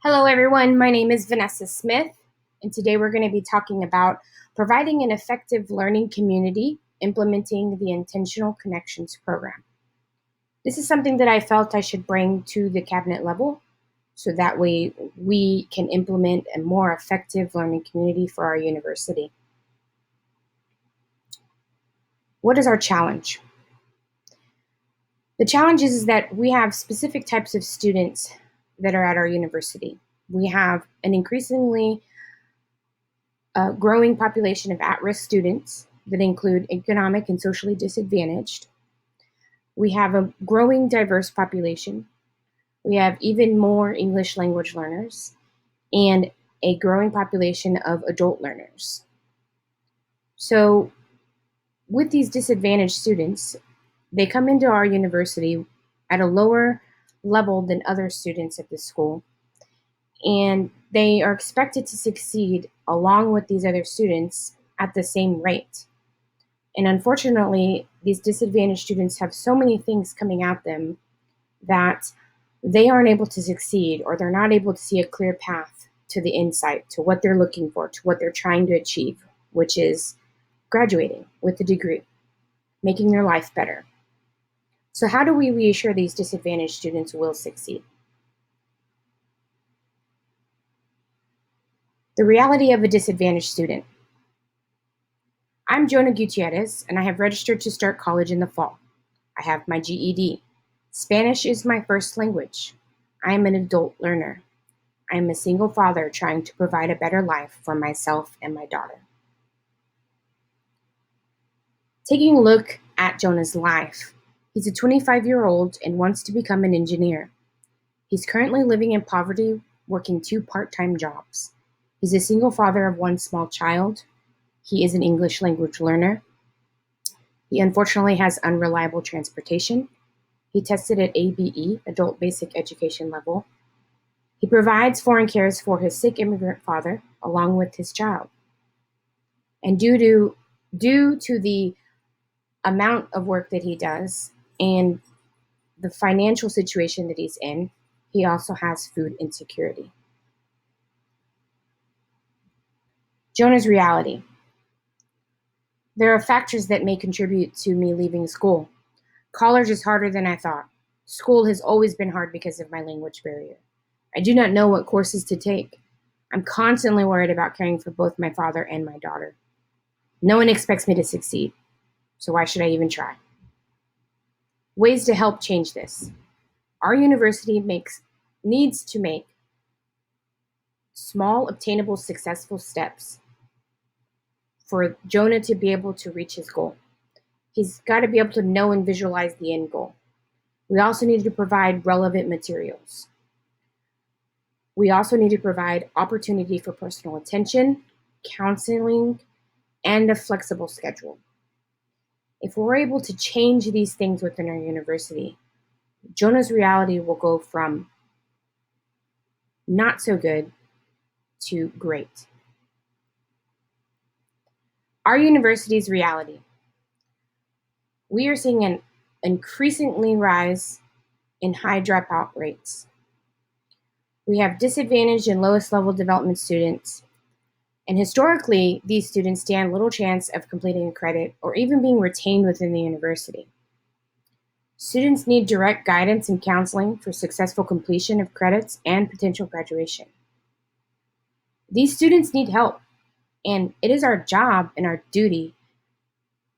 Hello, everyone. My name is Vanessa Smith, and today we're going to be talking about providing an effective learning community, implementing the Intentional Connections program. This is something that I felt I should bring to the cabinet level so that way we can implement a more effective learning community for our university. What is our challenge? The challenge is that we have specific types of students that are at our university. We have an increasingly growing population of at-risk students that include economic and socially disadvantaged. We have a growing diverse population. We have even more English language learners and a growing population of adult learners. So with these disadvantaged students, they come into our university at a lower level than other students at the school, and they are expected to succeed along with these other students at the same rate. And unfortunately, these disadvantaged students have so many things coming at them that they aren't able to succeed, or they're not able to see a clear path to the insight, to what they're looking for, to what they're trying to achieve, which is graduating with a degree, making their life better. So how do we reassure these disadvantaged students will succeed? The reality of a disadvantaged student. I'm Jonah Gutierrez, and I have registered to start college in the fall. I have my GED. Spanish is my first language. I am an adult learner. I am a single father trying to provide a better life for myself and my daughter. Taking a look at Jonah's life, he's a 25-year-old and wants to become an engineer. He's currently living in poverty, working 2 part-time jobs. He's a single father of 1 small child. He is an English language learner. He unfortunately has unreliable transportation. He tested at ABE, Adult Basic Education level. He provides foreign cares for his sick immigrant father along with his child. And due to the amount of work that he does and the financial situation that he's in, he also has food insecurity. Jonah's reality. There are factors that may contribute to me leaving school. College is harder than I thought. School has always been hard because of my language barrier. I do not know what courses to take. I'm constantly worried about caring for both my father and my daughter. No one expects me to succeed, so why should I even try? Ways to help change this. Our university needs to make small, obtainable, successful steps for Jonah to be able to reach his goal. He's got to be able to know and visualize the end goal. We also need to provide relevant materials. We also need to provide opportunity for personal attention, counseling, and a flexible schedule. If we're able to change these things within our university, Jonah's reality will go from not so good to great. Our university's reality. We are seeing an increasingly rise in high dropout rates. We have disadvantaged and lowest level development students, and historically, these students stand little chance of completing a credit or even being retained within the university. Students need direct guidance and counseling for successful completion of credits and potential graduation. These students need help, and it is our job and our duty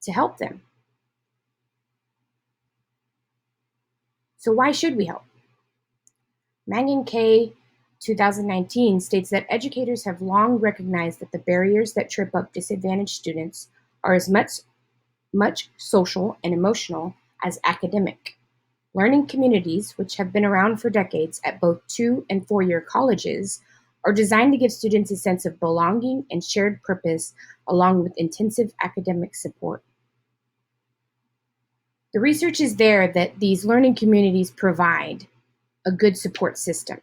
to help them. So why should we help? Mangan K. 2019 states that educators have long recognized that the barriers that trip up disadvantaged students are as much social and emotional as academic. Learning communities, which have been around for decades at both 2 and 4-year colleges, are designed to give students a sense of belonging and shared purpose along with intensive academic support. The research is there that these learning communities provide a good support system.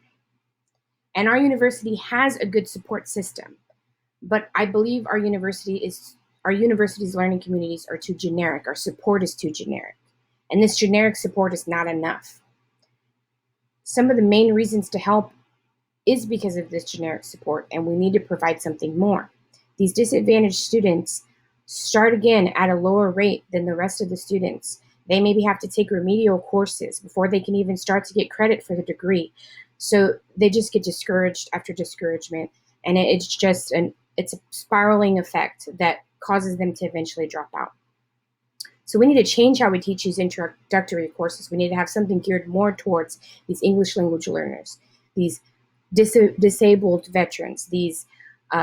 And our university has a good support system, but I believe our university's learning communities are too generic. Our support is too generic, and this generic support is not enough. Some of the main reasons to help is because of this generic support, and we need to provide something more. These disadvantaged students start again at a lower rate than the rest of the students. They maybe have to take remedial courses before they can even start to get credit for the degree. So they just get discouraged after discouragement, and it's a spiraling effect that causes them to eventually drop out. So we need to change how we teach these introductory courses. We need to have something geared more towards these English language learners, these disabled veterans, these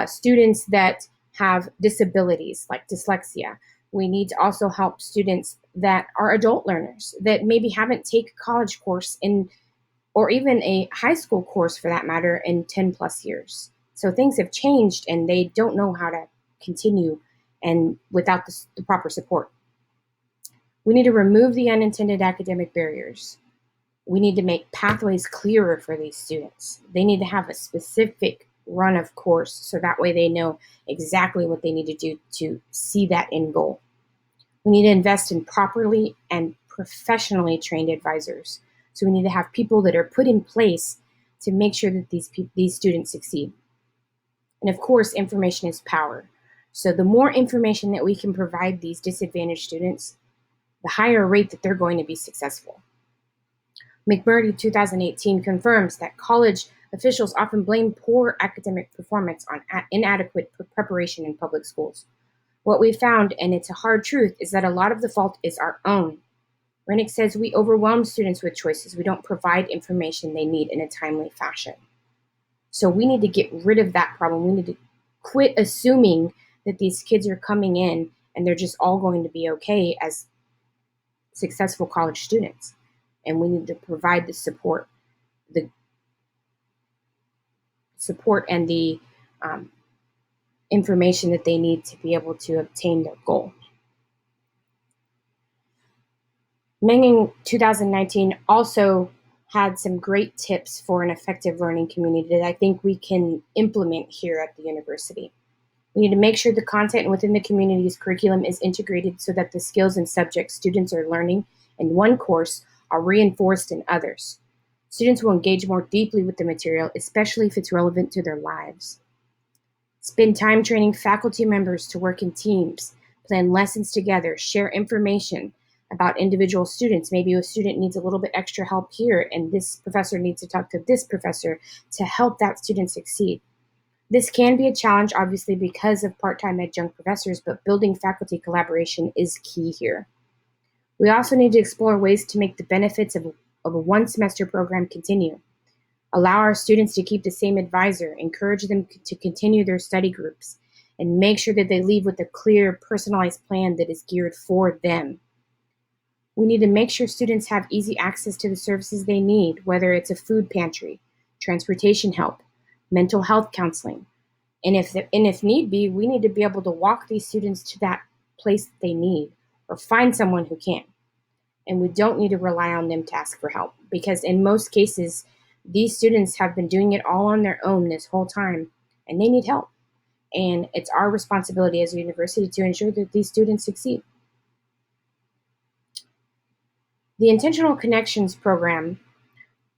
students that have disabilities like dyslexia. We need to also help students that are adult learners that maybe haven't taken a college course in, or even a high school course for that matter, in 10 plus years. So things have changed and they don't know how to continue and without the proper support. We need to remove the unintended academic barriers. We need to make pathways clearer for these students. They need to have a specific run of course so that way they know exactly what they need to do to see that end goal. We need to invest in properly and professionally trained advisors. So we need to have people that are put in place to make sure that these students succeed. And of course, information is power. So the more information that we can provide these disadvantaged students, the higher rate that they're going to be successful. McMurdy 2018 confirms that college officials often blame poor academic performance on inadequate preparation in public schools. What we found, and it's a hard truth, is that a lot of the fault is our own. Rennick says we overwhelm students with choices. We don't provide information they need in a timely fashion. So we need to get rid of that problem. We need to quit assuming that these kids are coming in and they're just all going to be okay as successful college students. And we need to provide the support and the information that they need to be able to obtain their goal. Menging 2019 also had some great tips for an effective learning community that I think we can implement here at the university. We need to make sure the content within the community's curriculum is integrated so that the skills and subjects students are learning in one course are reinforced in others. Students will engage more deeply with the material, especially if it's relevant to their lives. Spend time training faculty members to work in teams, plan lessons together, share information about individual students. Maybe a student needs a little bit extra help here, and this professor needs to talk to this professor to help that student succeed. This can be a challenge, obviously, because of part-time adjunct professors, but building faculty collaboration is key here. We also need to explore ways to make the benefits of a one-semester program continue. Allow our students to keep the same advisor, encourage them to continue their study groups, and make sure that they leave with a clear, personalized plan that is geared for them. We need to make sure students have easy access to the services they need, whether it's a food pantry, transportation help, mental health counseling. And if need be, we need to be able to walk these students to that place that they need or find someone who can. And we don't need to rely on them to ask for help because in most cases, these students have been doing it all on their own this whole time and they need help. And it's our responsibility as a university to ensure that these students succeed. The Intentional Connections program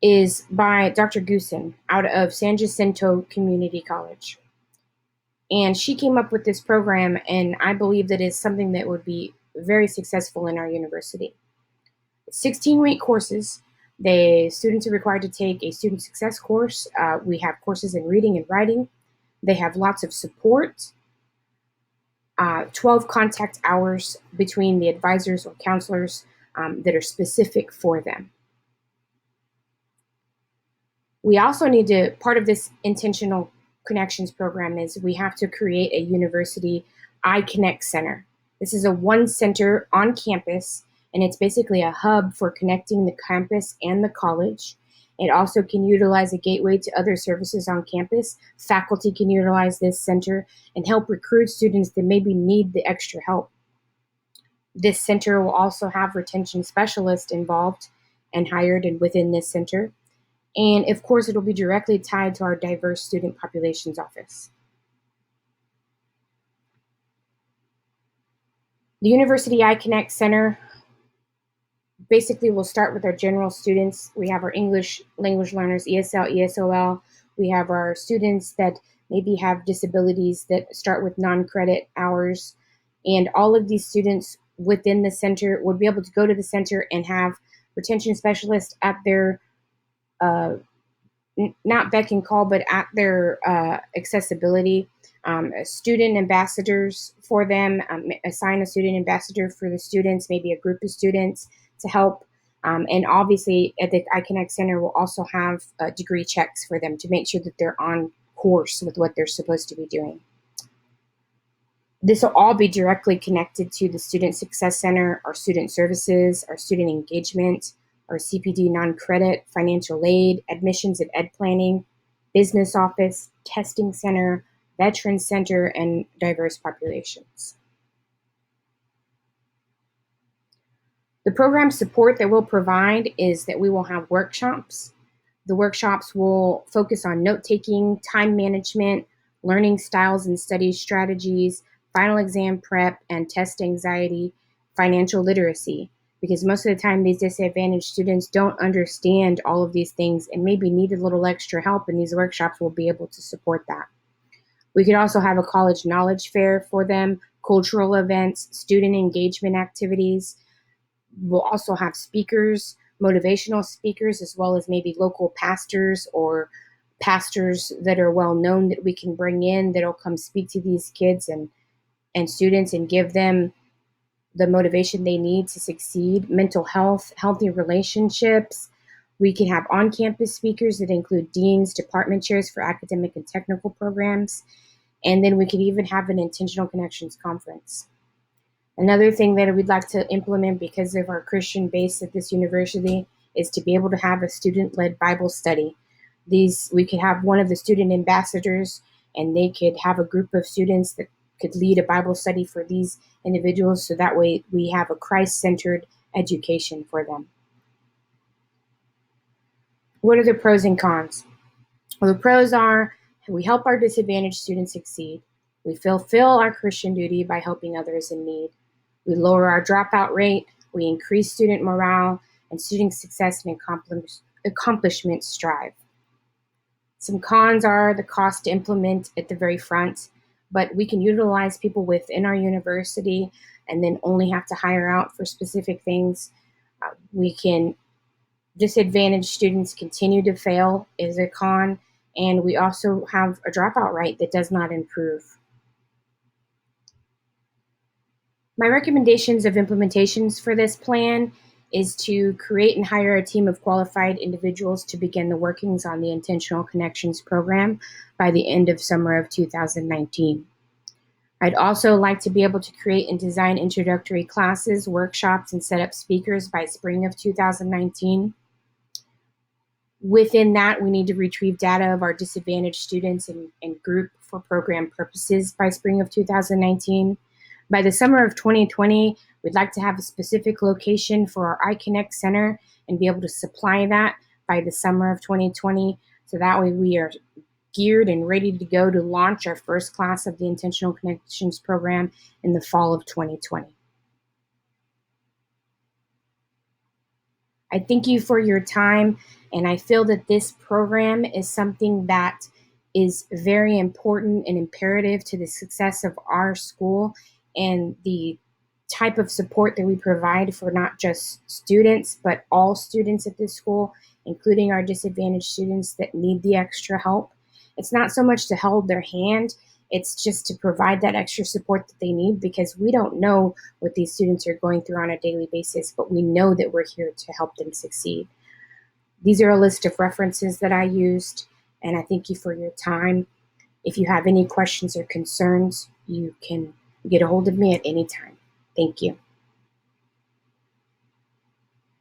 is by Dr. Goosen out of San Jacinto Community College. And she came up with this program, and I believe that is something that would be very successful in our university. 16-week courses. The students are required to take a student success course. We have courses in reading and writing. They have lots of support. 12 contact hours between the advisors or counselors that are specific for them. We also need to, part of this Intentional Connections program is we have to create a university iConnect Center. This is a one center on campus, and it's basically a hub for connecting the campus and the college. It also can utilize a gateway to other services on campus. Faculty can utilize this center and help recruit students that maybe need the extra help. This center will also have retention specialists involved and hired within this center. And of course, it'll be directly tied to our diverse student populations office. The University iConnect Center basically will start with our general students. We have our English language learners, ESL, ESOL. We have our students that maybe have disabilities that start with non-credit hours. And all of these students within the center would be able to go to the center and have retention specialists at their uh, not beck and call, but at their accessibility. Student ambassadors for them, assign a student ambassador for the students, maybe a group of students to help. And obviously, at the iConnect Center, we'll also have degree checks for them to make sure that they're on course with what they're supposed to be doing. This will all be directly connected to the Student Success Center, our student services, our student engagement, our CPD non-credit, financial aid, admissions and ed planning, business office, testing center, veteran center, and diverse populations. The program support that we'll provide is that we will have workshops. The workshops will focus on note-taking, time management, learning styles and study strategies, final exam prep, and test anxiety, financial literacy. Because most of the time, these disadvantaged students don't understand all of these things and maybe need a little extra help, and these workshops will be able to support that. We could also have a college knowledge fair for them, cultural events, student engagement activities. We'll also have speakers, motivational speakers, as well as maybe local pastors or pastors that are well known that we can bring in that'll come speak to these kids and students and give them the motivation they need to succeed. Mental health, healthy relationships. We can have on-campus speakers that include deans, department chairs for academic and technical programs. And then we could even have an Intentional Connections conference. Another thing that we'd like to implement because of our Christian base at this university is to be able to have a student-led Bible study. We could have one of the student ambassadors, and they could have a group of students that could lead a Bible study for these individuals, so that way we have a Christ-centered education for them. What are the pros and cons? Well, the pros are we help our disadvantaged students succeed. We fulfill our Christian duty by helping others in need. We lower our dropout rate. We increase student morale, and student success and accomplishment strive. Some cons are the cost to implement at the very front, but we can utilize people within our university and then only have to hire out for specific things. Disadvantaged students continue to fail is a con, and we also have a dropout rate that does not improve. My recommendations of implementations for this plan is to create and hire a team of qualified individuals to begin the workings on the Intentional Connections program by the end of summer of 2019. I'd also like to be able to create and design introductory classes, workshops, and set up speakers by spring of 2019. Within that, we need to retrieve data of our disadvantaged students and group for program purposes by spring of 2019. By the summer of 2020, we'd like to have a specific location for our iConnect Center and be able to supply that by the summer of 2020. So that way we are geared and ready to go to launch our first class of the Intentional Connections program in the fall of 2020. I thank you for your time, and I feel that this program is something that is very important and imperative to the success of our school and the type of support that we provide for not just students, but all students at this school, including our disadvantaged students that need the extra help. It's not so much to hold their hand, it's just to provide that extra support that they need, because we don't know what these students are going through on a daily basis, but we know that we're here to help them succeed. These are a list of references that I used, and I thank you for your time. If you have any questions or concerns, you can get a hold of me at any time. Thank you.